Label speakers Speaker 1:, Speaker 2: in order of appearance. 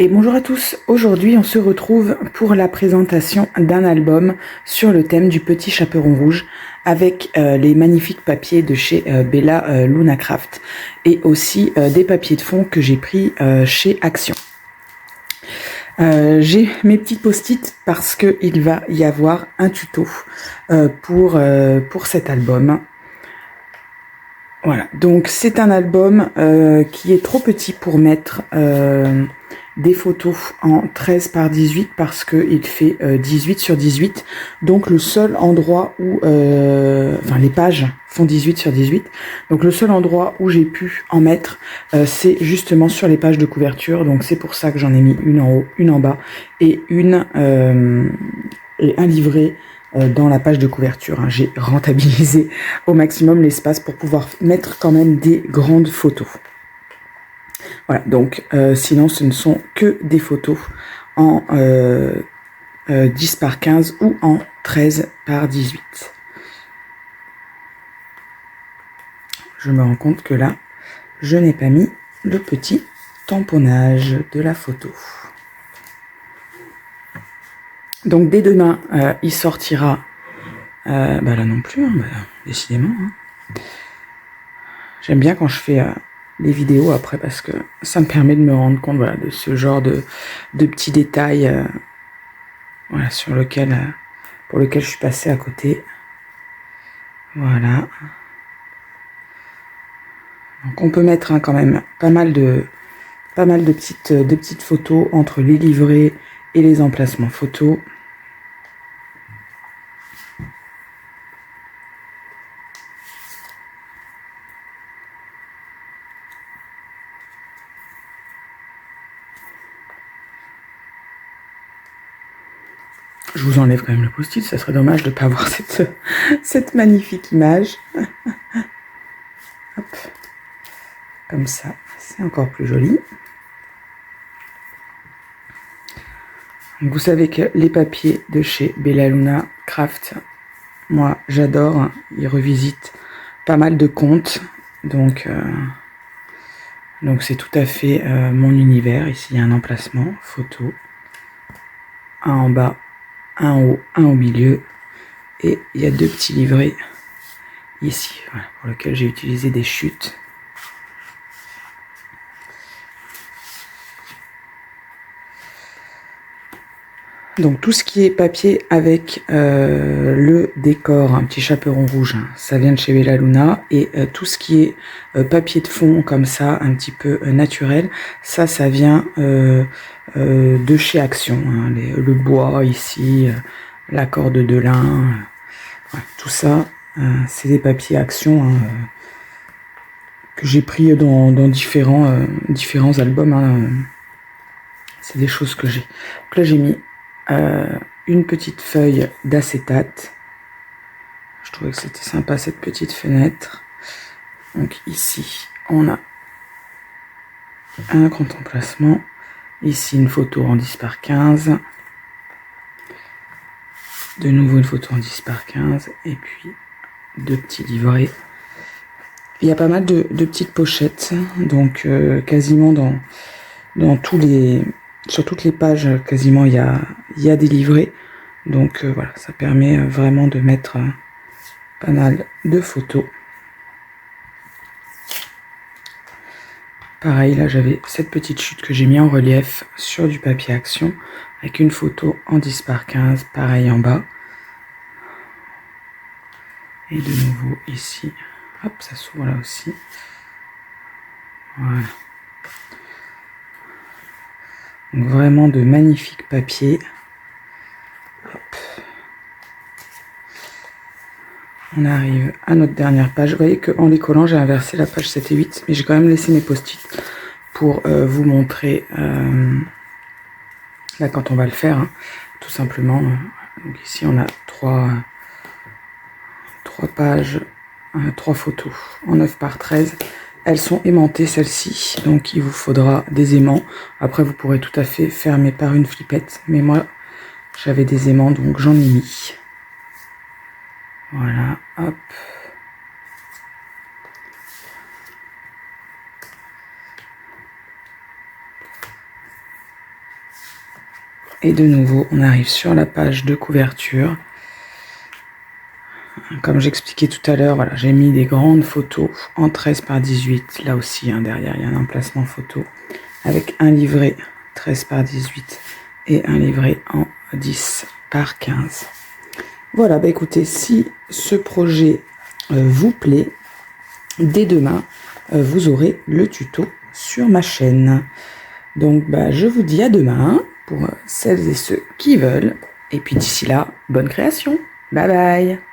Speaker 1: Et bonjour à tous, aujourd'hui on se retrouve pour la présentation d'un album sur le thème du petit chaperon rouge avec les magnifiques papiers de chez Bella Luna Craft et aussi des papiers de fond que j'ai pris chez Action. J'ai mes petits post-it parce qu'il va y avoir un tuto pour cet album. Voilà, donc c'est un album qui est trop petit pour mettre des photos en 13 par 18 parce qu'il fait 18 sur 18. Donc le seul endroit où... les pages font 18 sur 18. Donc le seul endroit où j'ai pu en mettre, c'est justement sur les pages de couverture. Donc c'est pour ça que j'en ai mis une en haut, une en bas et un livret dans la page de couverture. J'ai rentabilisé au maximum l'espace pour pouvoir mettre quand même des grandes photos. Voilà, donc sinon ce ne sont que des photos en 10 par 15 ou en 13 par 18. Je me rends compte que là, je n'ai pas mis le petit tamponnage de la photo. Donc dès demain, il sortira. Là non plus, décidément. J'aime bien quand je fais des vidéos après parce que ça me permet de me rendre compte de ce genre de petits détails pour lequel je suis passée à côté. Voilà. Donc on peut mettre quand même pas mal de petites photos entre les livrets et les emplacements photos. Je vous enlève quand même le post-it, ça serait dommage de ne pas avoir cette magnifique image. Hop. Comme ça, c'est encore plus joli. Donc vous savez que les papiers de chez Bella Luna Craft, moi j'adore. Ils revisitent pas mal de contes. Donc c'est tout à fait mon univers. Ici il y a un emplacement, photo. Un en bas, un en haut, un au milieu. Et il y a deux petits livrets ici, pour lesquels j'ai utilisé des chutes. Donc tout ce qui est papier avec le décor, un petit chaperon rouge, ça vient de chez Bella Luna. Et tout ce qui est papier de fond comme ça, un petit peu naturel, ça vient de chez Action. Le bois ici, la corde de lin, tout ça, c'est des papiers Action que j'ai pris dans différents albums. C'est des choses que j'ai. Donc là j'ai mis une petite feuille d'acétate. Je trouvais que c'était sympa cette petite fenêtre. Donc ici on a un grand emplacement. Ici une photo en 10 par 15. De nouveau une photo en 10 par 15. Et puis deux petits livrets. Il y a pas mal de petites pochettes. Donc quasiment sur toutes les pages, quasiment, il y a des livrets. Donc voilà, ça permet vraiment de mettre pas mal de photos. Pareil, là, j'avais cette petite chute que j'ai mis en relief sur du papier Action, avec une photo en 10 par 15, pareil en bas. Et de nouveau ici, hop, ça s'ouvre là aussi. Voilà. Donc vraiment de magnifiques papiers. Hop. On arrive à notre dernière page. Vous voyez qu'en les collant, j'ai inversé la page 7 et 8, mais j'ai quand même laissé mes post-it pour vous montrer là quand on va le faire, tout simplement. Donc ici, on a trois pages, 3 photos en 9 par 13. Elles sont aimantées, celles-ci, donc il vous faudra des aimants. Après, vous pourrez tout à fait fermer par une flippette, mais moi, j'avais des aimants, donc j'en ai mis. Voilà, hop. Et de nouveau, on arrive sur la page de couverture. Comme j'expliquais tout à l'heure, voilà, j'ai mis des grandes photos en 13 par 18. Là aussi, hein, derrière, il y a un emplacement photo avec un livret 13 par 18 et un livret en 10 par 15. Voilà, bah écoutez, si ce projet vous plaît, dès demain, vous aurez le tuto sur ma chaîne. Donc, bah, je vous dis à demain pour celles et ceux qui veulent. Et puis d'ici là, bonne création. Bye bye.